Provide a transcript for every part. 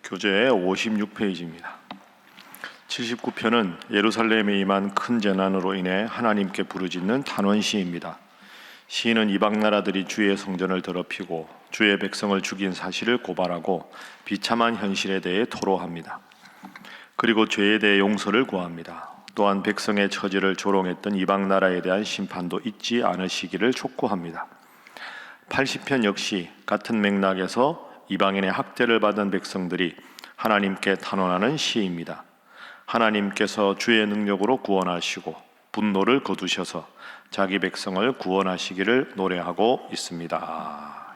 교재 56페이지입니다. 79편은 예루살렘에 임한 큰 재난으로 인해 하나님께 부르짖는 탄원시입니다. 시인은 이방 나라들이 주의 성전을 더럽히고 주의 백성을 죽인 사실을 고발하고 비참한 현실에 대해 토로합니다. 그리고 죄에 대해 용서를 구합니다. 또한 백성의 처지를 조롱했던 이방 나라에 대한 심판도 잊지 않으시기를 촉구합니다. 80편 역시 같은 맥락에서 이방인의 학대를 받은 백성들이 하나님께 탄원하는 시입니다. 하나님께서 주의 능력으로 구원하시고 분노를 거두셔서 자기 백성을 구원하시기를 노래하고 있습니다.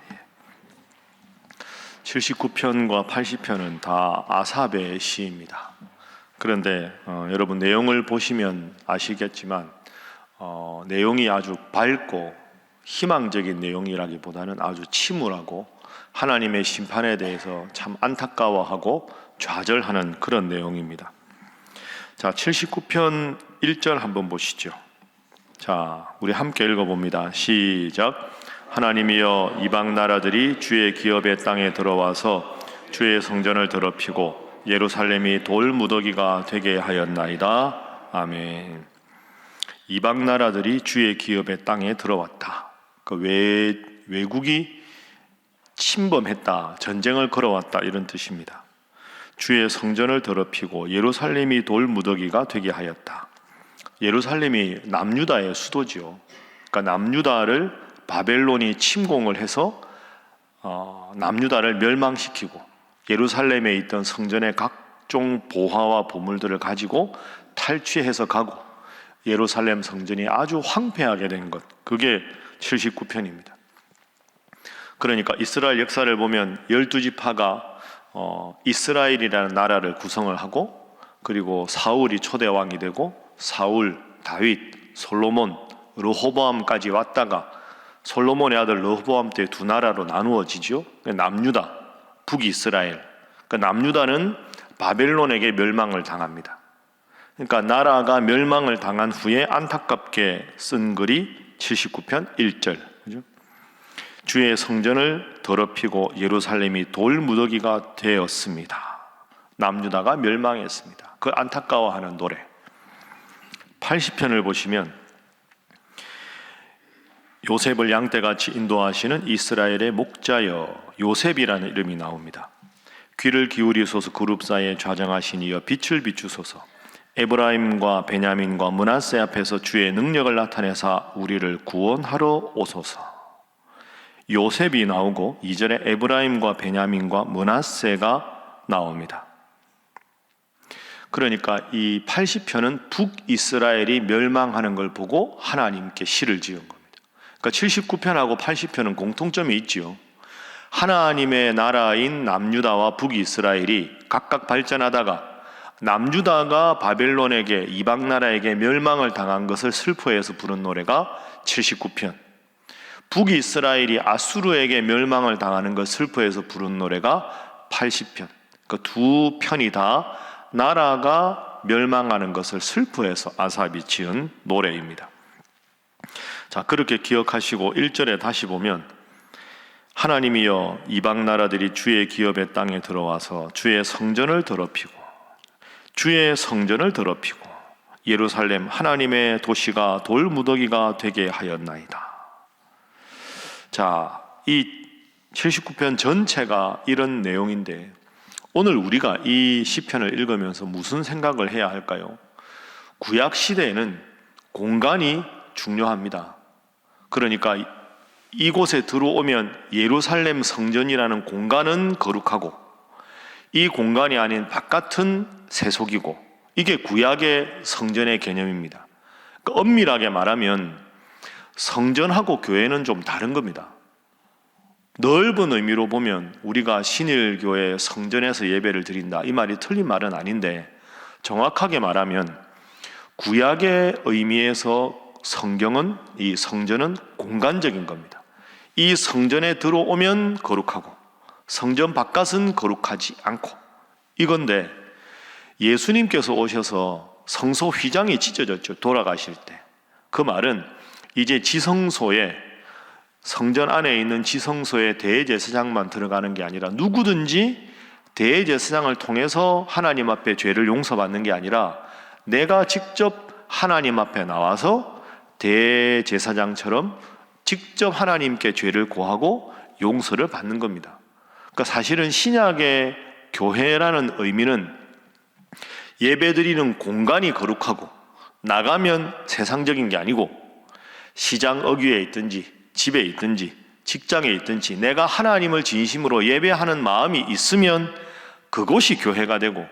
79편과 80편은 다 아삽의 시입니다. 그런데 여러분 내용을 보시면 아시겠지만 내용이 아주 밝고 희망적인 내용이라기보다는 아주 침울하고 하나님의 심판에 대해서 참 안타까워하고 좌절하는 그런 내용입니다. 자, 79편 1절 한번 보시죠. 자, 우리 함께 읽어봅니다. 시작. 하나님이여, 이방 나라들이 주의 기업의 땅에 들어와서 주의 성전을 더럽히고 예루살렘이 돌무더기가 되게 하였나이다. 아멘. 이방 나라들이 주의 기업의 땅에 들어왔다. 그 외국이 침범했다, 전쟁을 걸어왔다, 이런 뜻입니다. 주의 성전을 더럽히고 예루살렘이 돌무더기가 되게 하였다. 예루살렘이 남유다의 수도지요. 그러니까 남유다를 바벨론이 침공을 해서 남유다를 멸망시키고 예루살렘에 있던 성전의 각종 보화와 보물들을 가지고 탈취해서 가고 예루살렘 성전이 아주 황폐하게 된 것, 그게 79편입니다. 그러니까 이스라엘 역사를 보면 12지파가 이스라엘이라는 나라를 구성을 하고, 그리고 사울이 초대왕이 되고 사울, 다윗, 솔로몬, 르호보암까지 왔다가 솔로몬의 아들 르호보암 때 두 나라로 나누어지죠. 남유다, 북이스라엘. 그러니까 남유다는 바벨론에게 멸망을 당합니다. 그러니까 나라가 멸망을 당한 후에 안타깝게 쓴 글이 79편 1절. 그죠? 주의 성전을 더럽히고 예루살렘이 돌무더기가 되었습니다. 남유다가 멸망했습니다. 그 안타까워하는 노래. 80편을 보시면 요셉을 양떼같이 인도하시는 이스라엘의 목자여, 요셉이라는 이름이 나옵니다. 귀를 기울이소서, 그룹 사이에 좌정하신 이여 빛을 비추소서. 에브라임과 베냐민과 므낫세 앞에서 주의 능력을 나타내사 우리를 구원하러 오소서. 요셉이 나오고 2절에 에브라임과 베냐민과 므낫세가 나옵니다. 그러니까 이 80편은 북이스라엘이 멸망하는 걸 보고 하나님께 시를 지은 겁니다. 그러니까 79편하고 80편은 공통점이 있지요. 하나님의 나라인 남유다와 북이스라엘이 각각 발전하다가 남유다가 바벨론에게, 이방 나라에게 멸망을 당한 것을 슬퍼해서 부른 노래가 79편, 북이스라엘이 아수르에게 멸망을 당하는 것 슬퍼해서 부른 노래가 80편. 그 두 편이 다 나라가 멸망하는 것을 슬퍼해서 아삽이 지은 노래입니다. 자, 그렇게 기억하시고 1절에 다시 보면 하나님이여, 이방 나라들이 주의 기업의 땅에 들어와서 주의 성전을 더럽히고 예루살렘 하나님의 도시가 돌무더기가 되게 하였나이다. 자, 이 79편 전체가 이런 내용인데 오늘 우리가 이 시편을 읽으면서 무슨 생각을 해야 할까요? 구약 시대에는 공간이 중요합니다. 그러니까 이곳에 들어오면 예루살렘 성전이라는 공간은 거룩하고 이 공간이 아닌 바깥은 세속이고, 이게 구약의 성전의 개념입니다. 그러니까 엄밀하게 말하면 성전하고 교회는 좀 다른 겁니다. 넓은 의미로 보면 우리가 신일교회 성전에서 예배를 드린다, 이 말이 틀린 말은 아닌데, 정확하게 말하면 구약의 의미에서 이 성전은 공간적인 겁니다. 이 성전에 들어오면 거룩하고 성전 바깥은 거룩하지 않고, 이건데 예수님께서 오셔서 성소 휘장이 찢어졌죠. 돌아가실 때. 그 말은 이제 지성소에, 성전 안에 있는 지성소에 대제사장만 들어가는 게 아니라 누구든지 대제사장을 통해서 하나님 앞에 죄를 용서받는 게 아니라 내가 직접 하나님 앞에 나와서 대제사장처럼 직접 하나님께 죄를 고하고 용서를 받는 겁니다. 그러니까 사실은 신약의 교회라는 의미는 예배드리는 공간이 거룩하고 나가면 세상적인 게 아니고 시장 어귀에 있든지 집에 있든지 직장에 있든지 내가 하나님을 진심으로 예배하는 마음이 있으면 그곳이 교회가 되고,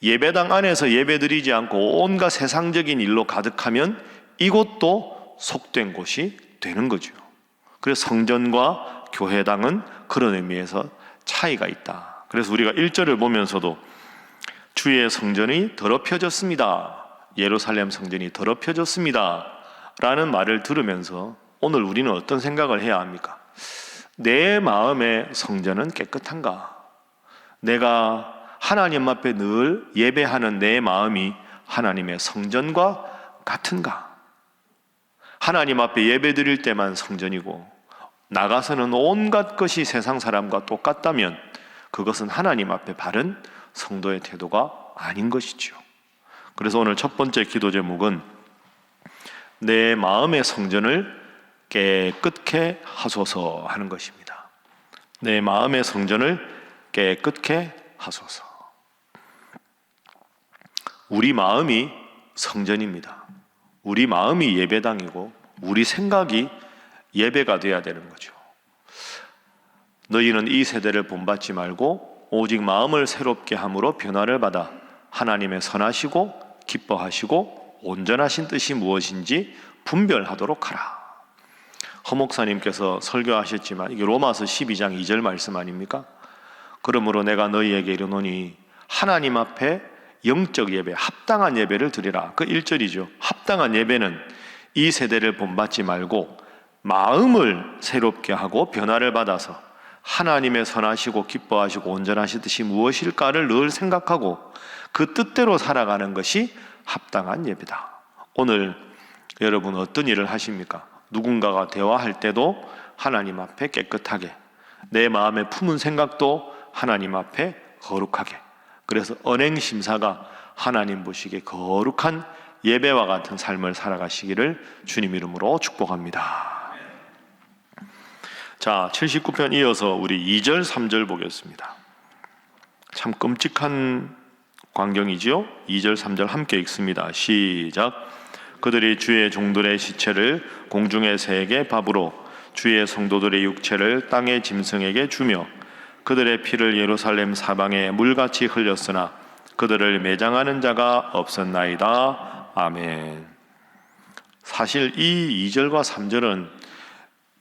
예배당 안에서 예배드리지 않고 온갖 세상적인 일로 가득하면 이곳도 속된 곳이 되는 거죠. 그래서 성전과 교회당은 그런 의미에서 차이가 있다. 그래서 우리가 1절을 보면서도 주의 성전이 더럽혀졌습니다, 예루살렘 성전이 더럽혀졌습니다 라는 말을 들으면서 오늘 우리는 어떤 생각을 해야 합니까? 내 마음의 성전은 깨끗한가? 내가 하나님 앞에 늘 예배하는 내 마음이 하나님의 성전과 같은가? 하나님 앞에 예배 드릴 때만 성전이고 나가서는 온갖 것이 세상 사람과 똑같다면 그것은 하나님 앞에 바른 성도의 태도가 아닌 것이죠. 그래서 오늘 첫 번째 기도 제목은 내 마음의 성전을 깨끗게 하소서 하는 것입니다. 내 마음의 성전을 깨끗게 하소서. 우리 마음이 성전입니다. 우리 마음이 예배당이고 우리 생각이 예배가 되어야 되는 거죠. 너희는 이 세대를 본받지 말고 오직 마음을 새롭게 함으로 변화를 받아 하나님의 선하시고 기뻐하시고 온전하신 뜻이 무엇인지 분별하도록 하라. 허 목사님께서 설교하셨지만 이게 로마서 12장 2절 말씀 아닙니까? 그러므로 내가 너희에게 이르노니 하나님 앞에 영적 예배, 합당한 예배를 드리라. 그 1절이죠. 합당한 예배는 이 세대를 본받지 말고 마음을 새롭게 하고 변화를 받아서 하나님의 선하시고 기뻐하시고 온전하신 뜻이 무엇일까를 늘 생각하고 그 뜻대로 살아가는 것이 합당한 예배다. 오늘 여러분 어떤 일을 하십니까? 누군가가 대화할 때도 하나님 앞에 깨끗하게, 내 마음에 품은 생각도 하나님 앞에 거룩하게, 그래서 언행심사가 하나님 보시기에 거룩한 예배와 같은 삶을 살아가시기를 주님 이름으로 축복합니다. 자, 79편 이어서 우리 2절 3절 보겠습니다. 참 끔찍한 광경이지요. 2절 3절 함께 읽습니다. 시작. 그들이 주의 종들의 시체를 공중의 새에게 밥으로 주의 성도들의 육체를 땅의 짐승에게 주며 그들의 피를 예루살렘 사방에 물같이 흘렸으나 그들을 매장하는 자가 없었나이다. 아멘. 사실 이 2절과 3절은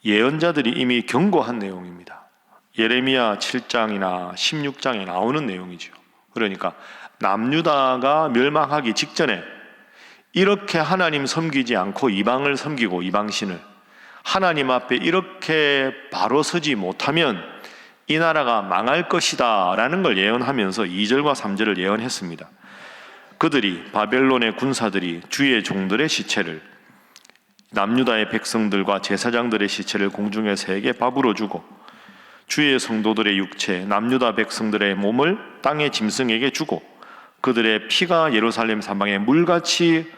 예언자들이 이미 경고한 내용입니다. 예레미야 7장이나 16장에 나오는 내용이죠. 그러니까 남유다가 멸망하기 직전에 이렇게 하나님 섬기지 않고 이방을 섬기고 이방신을 하나님 앞에 이렇게 바로 서지 못하면 이 나라가 망할 것이다 라는 걸 예언하면서 2절과 3절을 예언했습니다. 그들이 바벨론의 군사들이 주의 종들의 시체를, 남유다의 백성들과 제사장들의 시체를 공중의 새에게 밥으로 주고 주의 성도들의 육체, 남유다 백성들의 몸을 땅의 짐승에게 주고 그들의 피가 예루살렘 사방에 물같이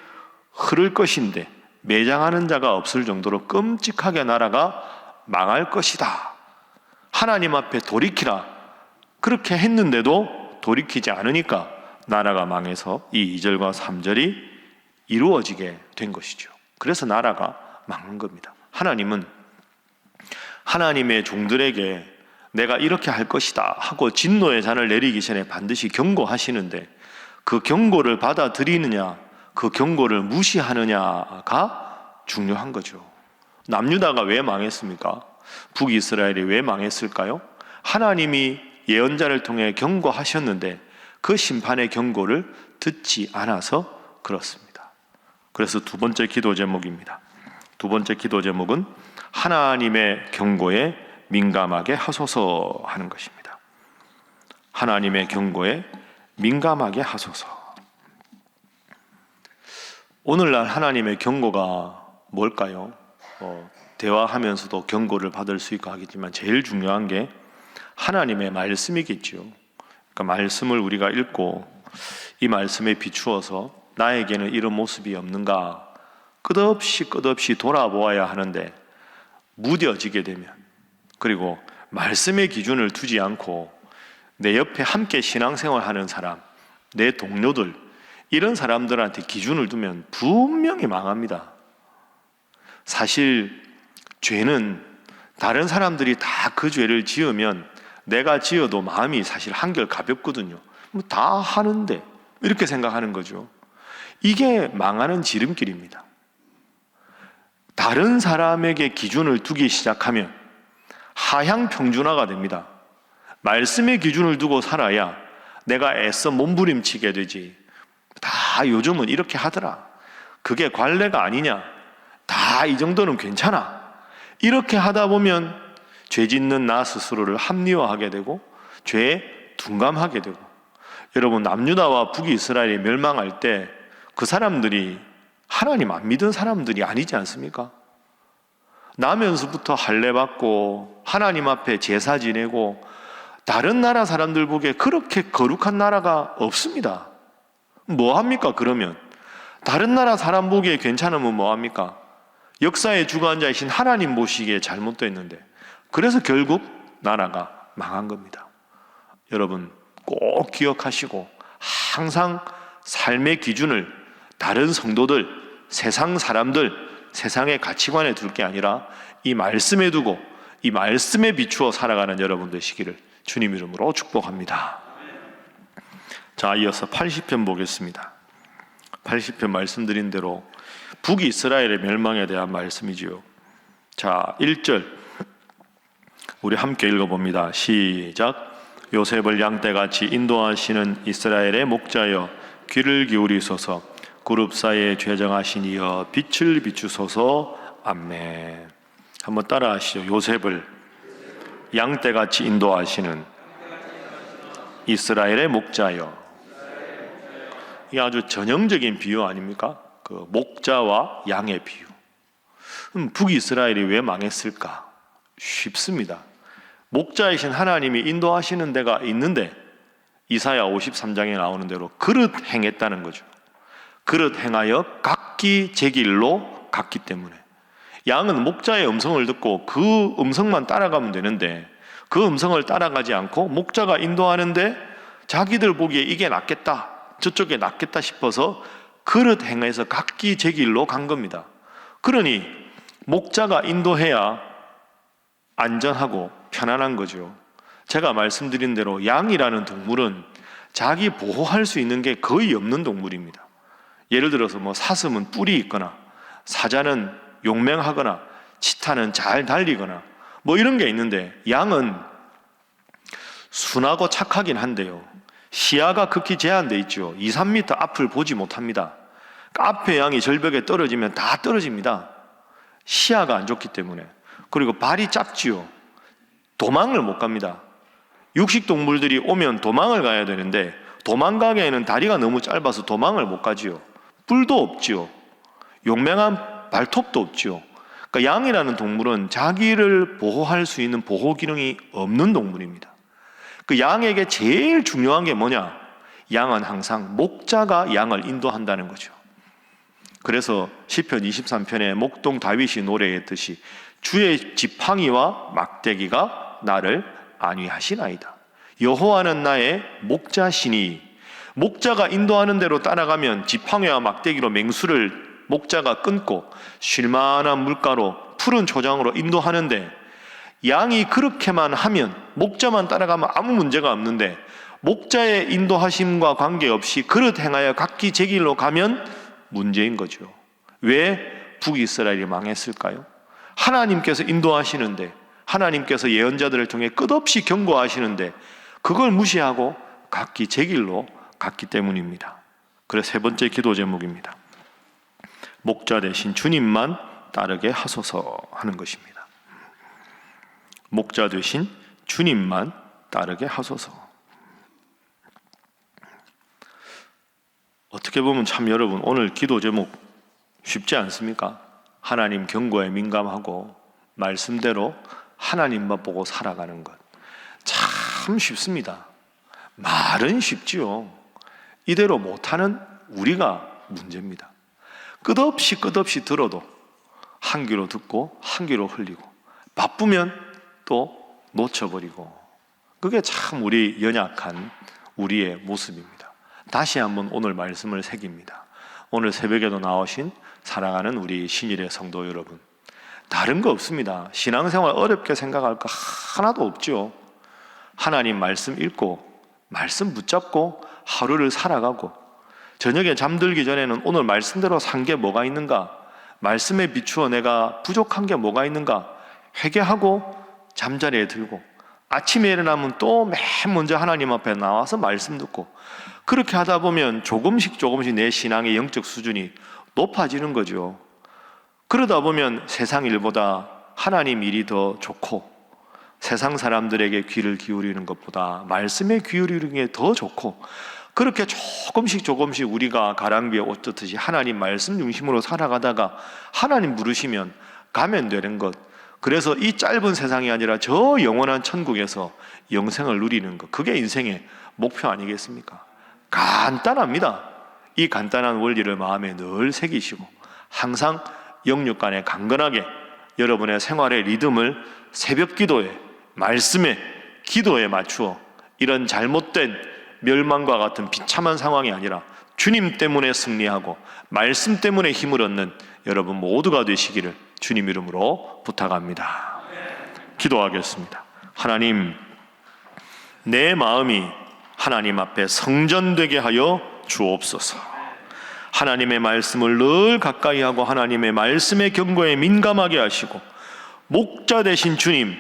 흐를 것인데 매장하는 자가 없을 정도로 끔찍하게 나라가 망할 것이다. 하나님 앞에 돌이키라. 그렇게 했는데도 돌이키지 않으니까 나라가 망해서 이 2절과 3절이 이루어지게 된 것이죠. 그래서 나라가 망한 겁니다. 하나님은 하나님의 종들에게 내가 이렇게 할 것이다 하고 진노의 잔을 내리기 전에 반드시 경고하시는데 그 경고를 받아들이느냐 그 경고를 무시하느냐가 중요한 거죠. 남유다가 왜 망했습니까? 북이스라엘이 왜 망했을까요? 하나님이 예언자를 통해 경고하셨는데 그 심판의 경고를 듣지 않아서 그렇습니다. 그래서 두 번째 기도 제목입니다. 두 번째 기도 제목은 하나님의 경고에 민감하게 하소서 하는 것입니다. 하나님의 경고에 민감하게 하소서. 오늘날 하나님의 경고가 뭘까요? 대화하면서도 경고를 받을 수 있고 하겠지만 제일 중요한 게 하나님의 말씀이겠죠. 그러니까 말씀을 우리가 읽고 이 말씀에 비추어서 나에게는 이런 모습이 없는가 끝없이 돌아보아야 하는데, 무뎌지게 되면, 그리고 말씀의 기준을 두지 않고 내 옆에 함께 신앙생활하는 사람, 내 동료들, 이런 사람들한테 기준을 두면 분명히 망합니다. 사실 죄는 다른 사람들이 다 그 죄를 지으면 내가 지어도 마음이 사실 한결 가볍거든요. 뭐 다 하는데 이렇게 생각하는 거죠. 이게 망하는 지름길입니다. 다른 사람에게 기준을 두기 시작하면 하향 평준화가 됩니다. 말씀의 기준을 두고 살아야 내가 애써 몸부림치게 되지. 다 요즘은 이렇게 하더라. 그게 관례가 아니냐. 다 이 정도는 괜찮아. 이렇게 하다 보면 죄 짓는 나 스스로를 합리화하게 되고 죄에 둔감하게 되고, 여러분, 남유다와 북이스라엘이 멸망할 때 그 사람들이 하나님 안 믿은 사람들이 아니지 않습니까? 나면서부터 할례 받고 하나님 앞에 제사 지내고, 다른 나라 사람들 보기에 그렇게 거룩한 나라가 없습니다. 뭐 합니까? 그러면 다른 나라 사람 보기에 괜찮으면 뭐 합니까? 역사의 주관자이신 하나님 보시기에 잘못됐는데, 그래서 결국 나라가 망한 겁니다. 여러분 꼭 기억하시고, 항상 삶의 기준을 다른 성도들, 세상 사람들, 세상의 가치관에 둘 게 아니라 이 말씀에 두고 이 말씀에 비추어 살아가는 여러분 되시기를 주님 이름으로 축복합니다. 자, 이어서 80편 보겠습니다. 80편 말씀드린 대로 북이스라엘의 멸망에 대한 말씀이지요. 자, 1절 우리 함께 읽어봅니다. 시작. 요셉을 양떼같이 인도하시는 이스라엘의 목자여, 귀를 기울이소서. 그룹 사이에 죄정하신 이여, 빛을 비추소서. 아멘. 한번 따라 하시죠. 요셉을 양떼같이 인도하시는 이스라엘의 목자여. 이게 아주 전형적인 비유 아닙니까? 그 목자와 양의 비유. 북이스라엘이 왜 망했을까? 쉽습니다. 목자이신 하나님이 인도하시는 데가 있는데, 이사야 53장에 나오는 대로 그릇 행했다는 거죠. 그릇 행하여 각기 제 길로 갔기 때문에. 양은 목자의 음성을 듣고 그 음성만 따라가면 되는데, 그 음성을 따라가지 않고 목자가 인도하는데 자기들 보기에 이게 낫겠다, 저쪽에 낫겠다 싶어서 그릇 행해서 각기 제 길로 간 겁니다. 그러니 목자가 인도해야 안전하고 편안한 거죠. 제가 말씀드린 대로 양이라는 동물은 자기 보호할 수 있는 게 거의 없는 동물입니다. 예를 들어서 뭐 사슴은 뿔이 있거나, 사자는 용맹하거나, 치타는 잘 달리거나 뭐 이런 게 있는데, 양은 순하고 착하긴 한데요, 시야가 극히 제한되어 있죠. 2, 3m 앞을 보지 못합니다. 앞에 양이 절벽에 떨어지면 다 떨어집니다. 시야가 안 좋기 때문에. 그리고 발이 짧지요. 도망을 못 갑니다. 육식동물들이 오면 도망을 가야 되는데 도망가기에는 다리가 너무 짧아서 도망을 못 가지요. 뿔도 없지요. 용맹한 발톱도 없지요. 그러니까 양이라는 동물은 자기를 보호할 수 있는 보호 기능이 없는 동물입니다. 그 양에게 제일 중요한 게 뭐냐? 양은 항상 목자가 양을 인도한다는 거죠. 그래서 시편 23편에 목동 다윗이 노래했듯이 주의 지팡이와 막대기가 나를 안위하시나이다. 여호와는 나의 목자시니. 목자가 인도하는 대로 따라가면 지팡이와 막대기로 맹수를 목자가 끊고 쉴만한 물가로 푸른 초장으로 인도하는데, 양이 그렇게만 하면, 목자만 따라가면 아무 문제가 없는데, 목자의 인도하심과 관계없이 그릇 행하여 각기 제 길로 가면 문제인 거죠. 왜 북이스라엘이 망했을까요? 하나님께서 인도하시는데, 하나님께서 예언자들을 통해 끝없이 경고하시는데 그걸 무시하고 각기 제 길로 갔기 때문입니다. 그래서 세 번째 기도 제목입니다. 목자 대신 주님만 따르게 하소서 하는 것입니다. 목자 대신 주님만 따르게 하소서. 어떻게 보면 참 여러분, 오늘 기도 제목 쉽지 않습니까? 하나님 경고에 민감하고 말씀대로 하나님만 보고 살아가는 것 참 쉽습니다. 말은 쉽지요. 이대로 못하는 우리가 문제입니다. 끝없이 들어도 한 귀로 듣고 한 귀로 흘리고, 바쁘면 또 놓쳐버리고, 그게 참 우리 연약한 우리의 모습입니다. 다시 한번 오늘 말씀을 새깁니다. 오늘 새벽에도 나오신 사랑하는 우리 신일의 성도 여러분, 다른 거 없습니다. 신앙생활 어렵게 생각할 거 하나도 없죠. 하나님 말씀 읽고 말씀 붙잡고 하루를 살아가고, 저녁에 잠들기 전에는 오늘 말씀대로 산 게 뭐가 있는가, 말씀에 비추어 내가 부족한 게 뭐가 있는가 회개하고 잠자리에 들고, 아침에 일어나면 또 맨 먼저 하나님 앞에 나와서 말씀 듣고, 그렇게 하다 보면 조금씩 내 신앙의 영적 수준이 높아지는 거죠. 그러다 보면 세상 일보다 하나님 일이 더 좋고, 세상 사람들에게 귀를 기울이는 것보다 말씀에 귀 기울이는 게 더 좋고, 그렇게 조금씩 우리가 가랑비에 옷 젖듯이 하나님 말씀 중심으로 살아가다가 하나님 부르시면 가면 되는 것, 그래서 이 짧은 세상이 아니라 저 영원한 천국에서 영생을 누리는 것, 그게 인생의 목표 아니겠습니까? 간단합니다. 이 간단한 원리를 마음에 늘 새기시고, 항상 영육간에 강건하게 여러분의 생활의 리듬을 새벽 기도에, 말씀에, 기도에 맞추어 이런 잘못된 멸망과 같은 비참한 상황이 아니라 주님 때문에 승리하고 말씀 때문에 힘을 얻는 여러분 모두가 되시기를 주님 이름으로 부탁합니다. 기도하겠습니다. 하나님, 내 마음이 하나님 앞에 성전되게 하여 주옵소서. 하나님의 말씀을 늘 가까이 하고 하나님의 말씀의 경고에 민감하게 하시고, 목자 되신 주님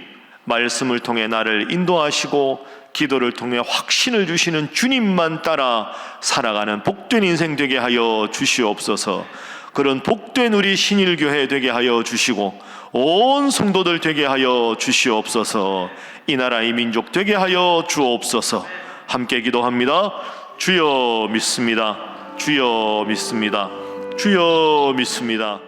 말씀을 통해 나를 인도하시고 기도를 통해 확신을 주시는 주님만 따라 살아가는 복된 인생 되게 하여 주시옵소서. 그런 복된 우리 신일교회 되게 하여 주시고 온 성도들 되게 하여 주시옵소서. 이 나라의 민족 되게 하여 주옵소서. 함께 기도합니다. 주여 믿습니다. 주여 믿습니다. 주여 믿습니다.